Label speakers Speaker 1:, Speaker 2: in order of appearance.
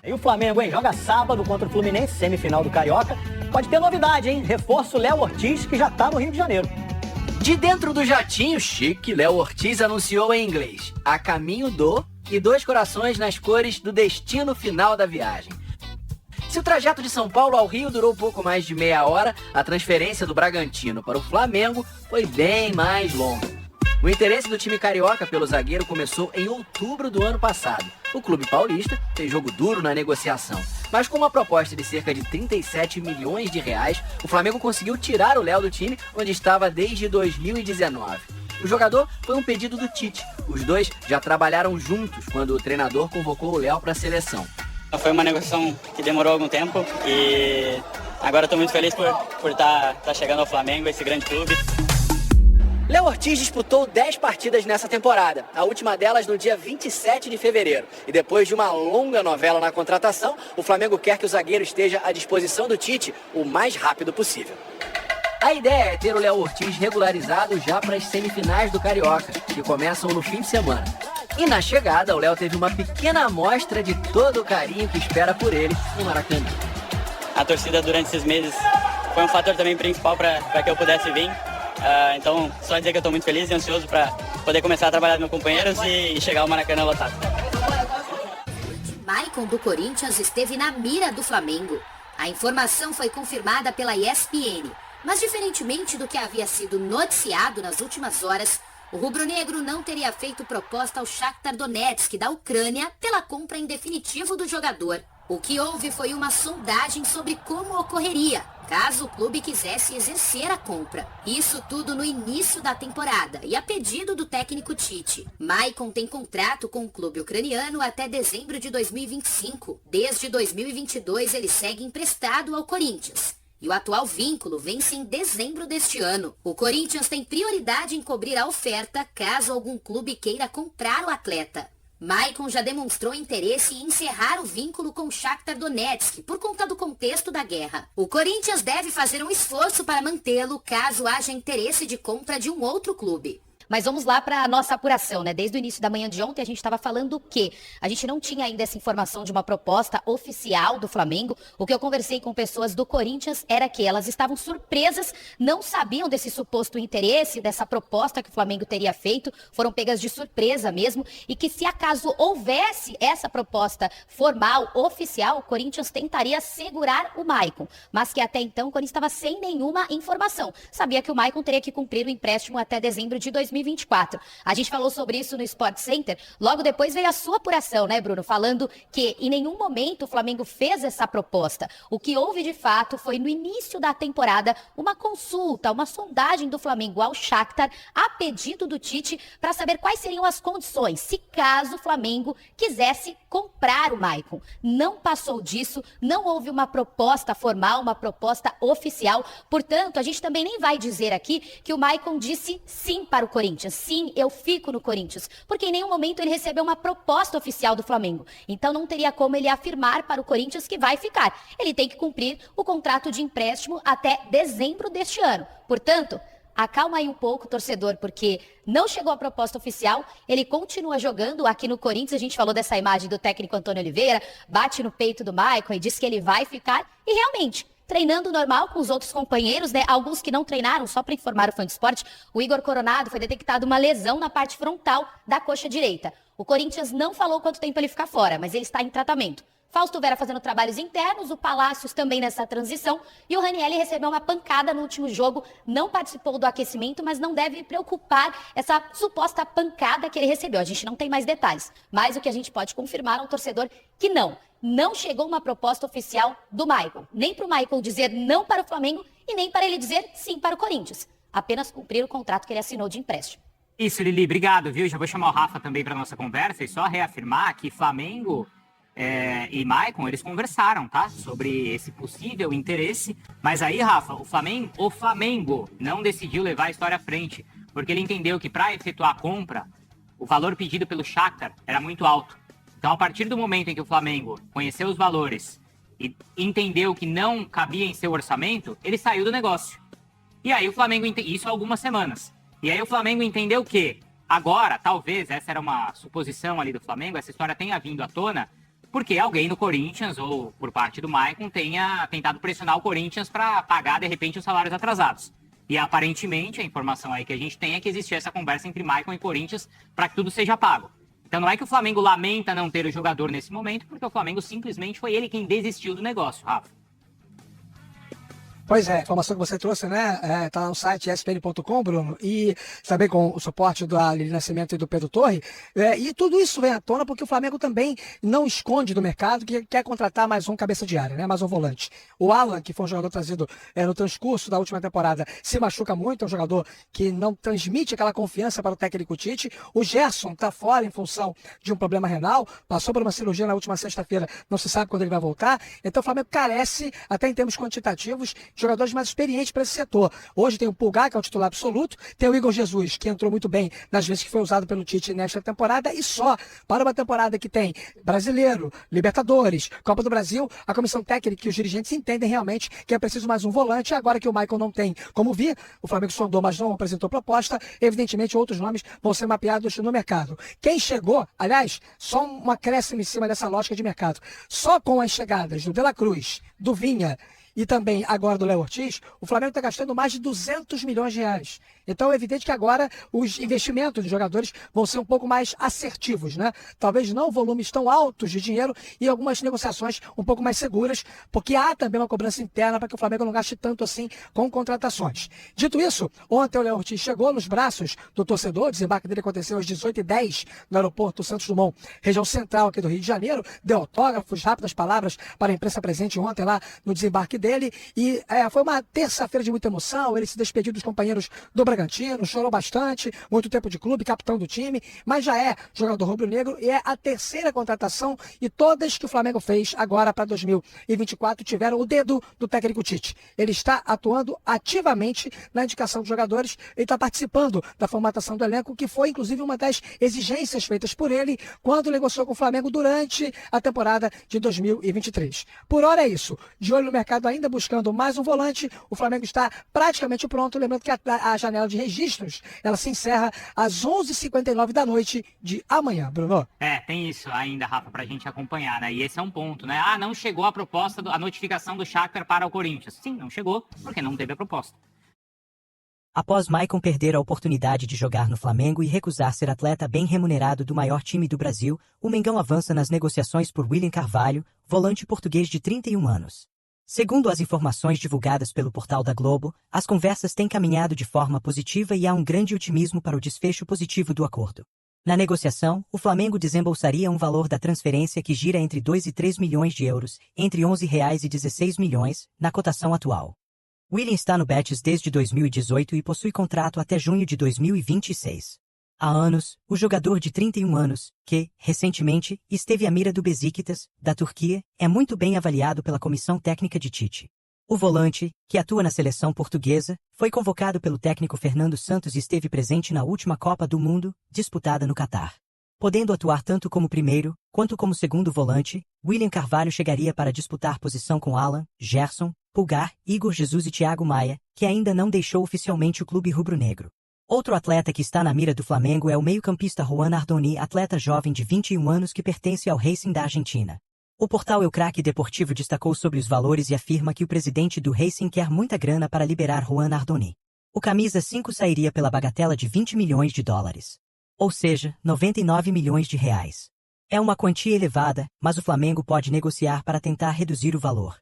Speaker 1: E o Flamengo, hein? Joga sábado contra o Fluminense, semifinal do Carioca. Pode ter novidade, hein? Reforço Léo Ortiz, que já tá no Rio de Janeiro.
Speaker 2: De dentro do jatinho chique, Léo Ortiz anunciou em inglês: a caminho do e 2 corações nas cores do destino final da viagem. Se o trajeto de São Paulo ao Rio durou pouco mais de meia hora, a transferência do Bragantino para o Flamengo foi bem mais longa. O interesse do time carioca pelo zagueiro começou em outubro do ano passado. O clube paulista fez jogo duro na negociação, mas com uma proposta de cerca de 37 milhões de reais, o Flamengo conseguiu tirar o Léo do time, onde estava desde 2019. O jogador foi um pedido do Tite. Os dois já trabalharam juntos quando o treinador convocou o Léo para a seleção.
Speaker 3: Foi uma negociação que demorou algum tempo e agora estou muito feliz por estar chegando ao Flamengo, esse grande clube.
Speaker 2: Léo Ortiz disputou 10 partidas nessa temporada, a última delas no dia 27 de fevereiro. E depois de uma longa novela na contratação, o Flamengo quer que o zagueiro esteja à disposição do Tite o mais rápido possível. A ideia é ter o Léo Ortiz regularizado já para as semifinais do Carioca, que começam no fim de semana. E na chegada, o Léo teve uma pequena amostra de todo o carinho que espera por ele no Maracanã.
Speaker 3: A torcida durante esses meses foi um fator também principal para que eu pudesse vir. Então, só dizer que eu estou muito feliz e ansioso para poder começar a trabalhar com meus companheiros e chegar ao Maracanã lotado.
Speaker 4: Maicon do Corinthians esteve na mira do Flamengo. A informação foi confirmada pela ESPN, mas diferentemente do que havia sido noticiado nas últimas horas, o rubro-negro não teria feito proposta ao Shakhtar Donetsk da Ucrânia pela compra em definitivo do jogador. O que houve foi uma sondagem sobre como ocorreria, caso o clube quisesse exercer a compra. Isso tudo no início da temporada e a pedido do técnico Tite. Maicon tem contrato com o clube ucraniano até dezembro de 2025. Desde 2022 ele segue emprestado ao Corinthians. E o atual vínculo vence em dezembro deste ano. O Corinthians tem prioridade em cobrir a oferta caso algum clube queira comprar o atleta. Maicon já demonstrou interesse em encerrar o vínculo com o Shakhtar Donetsk por conta do contexto da guerra. O Corinthians deve fazer um esforço para mantê-lo caso haja interesse de compra de um outro clube.
Speaker 5: Mas vamos lá para a nossa apuração, né? Desde o início da manhã de ontem a gente estava falando que a gente não tinha ainda essa informação de uma proposta oficial do Flamengo. O que eu conversei com pessoas do Corinthians era que elas estavam surpresas, não sabiam desse suposto interesse, dessa proposta que o Flamengo teria feito, foram pegas de surpresa mesmo, e que se acaso houvesse essa proposta formal, oficial, o Corinthians tentaria segurar o Maicon, mas que até então o Corinthians estava sem nenhuma informação. Sabia que o Maicon teria que cumprir o empréstimo até dezembro de 2024. A gente falou sobre isso no Sport Center. Logo depois veio a sua apuração, né, Bruno? Falando que em nenhum momento o Flamengo fez essa proposta. O que houve de fato foi no início da temporada uma consulta, uma sondagem do Flamengo ao Shakhtar a pedido do Tite para saber quais seriam as condições se caso o Flamengo quisesse comprar o Maicon. Não passou disso, não houve uma proposta formal, uma proposta oficial. Portanto, a gente também nem vai dizer aqui que o Maicon disse sim para o Corinthians. Sim, eu fico no Corinthians, porque em nenhum momento ele recebeu uma proposta oficial do Flamengo. Então não teria como ele afirmar para o Corinthians que vai ficar. Ele tem que cumprir o contrato de empréstimo até dezembro deste ano. Portanto, acalma aí um pouco, torcedor, porque não chegou a proposta oficial, ele continua jogando aqui no Corinthians. A gente falou dessa imagem do técnico Antônio Oliveira, bate no peito do Maicon e diz que ele vai ficar, e realmente treinando normal com os outros companheiros, né? Alguns que não treinaram, só para informar o fã de esporte, o Igor Coronado foi detectado uma lesão na parte frontal da coxa direita. O Corinthians não falou quanto tempo ele fica fora, mas ele está em tratamento. Fausto Vera fazendo trabalhos internos, o Palácios também nessa transição, e o Ranieri recebeu uma pancada no último jogo, não participou do aquecimento, mas não deve preocupar essa suposta pancada que ele recebeu. A gente não tem mais detalhes, mas o que a gente pode confirmar ao torcedor que não chegou uma proposta oficial do Maicon, nem para o Maicon dizer não para o Flamengo e nem para ele dizer sim para o Corinthians, apenas cumprir o contrato que ele assinou de empréstimo.
Speaker 6: Isso, Lili, obrigado, viu? Já vou chamar o Rafa também para nossa conversa e só reafirmar que Flamengo e Maicon, eles conversaram, tá? Sobre esse possível interesse. Mas aí, Rafa, o Flamengo não decidiu levar a história à frente, porque ele entendeu que para efetuar a compra, o valor pedido pelo Shakhtar era muito alto. Então, a partir do momento em que o Flamengo conheceu os valores e entendeu que não cabia em seu orçamento, ele saiu do negócio. E aí o Flamengo, isso há algumas semanas. E aí o Flamengo entendeu que agora, talvez, essa era uma suposição ali do Flamengo, essa história tenha vindo à tona, porque alguém no Corinthians ou por parte do Maicon tenha tentado pressionar o Corinthians para pagar, de repente, os salários atrasados. E aparentemente a informação aí que a gente tem é que existiu essa conversa entre Maicon e Corinthians para que tudo seja pago. Então não é que o Flamengo lamenta não ter o jogador nesse momento, porque o Flamengo simplesmente foi ele quem desistiu do negócio, Rafa.
Speaker 7: Pois é, a informação que você trouxe, né, tá no site espn.com, Bruno, e também com o suporte do Aline Nascimento e do Pedro Torre, e tudo isso vem à tona porque o Flamengo também não esconde do mercado que quer contratar mais um cabeça de área, né, mais um volante. O Alan, que foi um jogador trazido no transcurso da última temporada, se machuca muito, é um jogador que não transmite aquela confiança para o técnico Tite. O Gerson está fora em função de um problema renal, passou por uma cirurgia na última sexta-feira, não se sabe quando ele vai voltar, então o Flamengo carece, até em termos quantitativos, jogadores mais experientes para esse setor. Hoje tem o Pulgar, que é o titular absoluto, tem o Igor Jesus, que entrou muito bem nas vezes que foi usado pelo Tite nesta temporada, e só para uma temporada que tem Brasileiro, Libertadores, Copa do Brasil, a comissão técnica e os dirigentes entendem realmente que é preciso mais um volante. Agora que o Maicon não tem como vir, o Flamengo sondou, mas não apresentou proposta, evidentemente outros nomes vão ser mapeados no mercado. Quem chegou, aliás, só um acréscimo em cima dessa lógica de mercado, só com as chegadas do De La Cruz, do Vinha, e também agora do Léo Ortiz, o Flamengo está gastando mais de 200 milhões de reais. Então é evidente que agora os investimentos de jogadores vão ser um pouco mais assertivos, né? Talvez não volumes tão altos de dinheiro e algumas negociações um pouco mais seguras, porque há também uma cobrança interna para que o Flamengo não gaste tanto assim com contratações. Dito isso, ontem o Léo Ortiz chegou nos braços do torcedor, o desembarque dele aconteceu às 18h10 no aeroporto Santos Dumont, região central aqui do Rio de Janeiro, deu autógrafos, rápidas palavras para a imprensa presente ontem lá no desembarque dele, e foi uma terça-feira de muita emoção. Ele se despediu dos companheiros do Bragantino, chorou bastante, muito tempo de clube, capitão do time, mas já é jogador rubro-negro e é a terceira contratação, e todas que o Flamengo fez agora para 2024 tiveram o dedo do técnico Tite. Ele está atuando ativamente na indicação dos jogadores, ele está participando da formatação do elenco, que foi inclusive uma das exigências feitas por ele quando negociou com o Flamengo durante a temporada de 2023. Por hora é isso, de olho no mercado ainda buscando mais um volante, o Flamengo está praticamente pronto, lembrando que a janela de registros, ela se encerra às 11h59 da noite de amanhã, Bruno.
Speaker 6: Tem isso ainda, Rafa, pra gente acompanhar, né? E esse é um ponto, né? Ah, não chegou a proposta, a notificação do Shakhtar para o Corinthians. Sim, não chegou, porque não teve a proposta.
Speaker 8: Após Maicon perder a oportunidade de jogar no Flamengo e recusar ser atleta bem remunerado do maior time do Brasil, o Mengão avança nas negociações por William Carvalho, volante português de 31 anos. Segundo as informações divulgadas pelo portal da Globo, as conversas têm caminhado de forma positiva e há um grande otimismo para o desfecho positivo do acordo. Na negociação, o Flamengo desembolsaria um valor da transferência que gira entre 2 e 3 milhões de euros, entre R$ 11 e 16 milhões, na cotação atual. William está no Betis desde 2018 e possui contrato até junho de 2026. Há anos, o jogador de 31 anos, que, recentemente, esteve à mira do Beşiktaş, da Turquia, é muito bem avaliado pela comissão técnica de Tite. O volante, que atua na seleção portuguesa, foi convocado pelo técnico Fernando Santos e esteve presente na última Copa do Mundo, disputada no Catar. Podendo atuar tanto como primeiro, quanto como segundo volante, William Carvalho chegaria para disputar posição com Alan, Gerson, Pulgar, Igor Jesus e Thiago Maia, que ainda não deixou oficialmente o clube rubro-negro. Outro atleta que está na mira do Flamengo é o meio-campista Juan Ardoni, atleta jovem de 21 anos que pertence ao Racing da Argentina. O portal El Craque Deportivo destacou sobre os valores e afirma que o presidente do Racing quer muita grana para liberar Juan Ardoni. O camisa 5 sairia pela bagatela de 20 milhões de dólares. Ou seja, 99 milhões de reais. É uma quantia elevada, mas o Flamengo pode negociar para tentar reduzir o valor.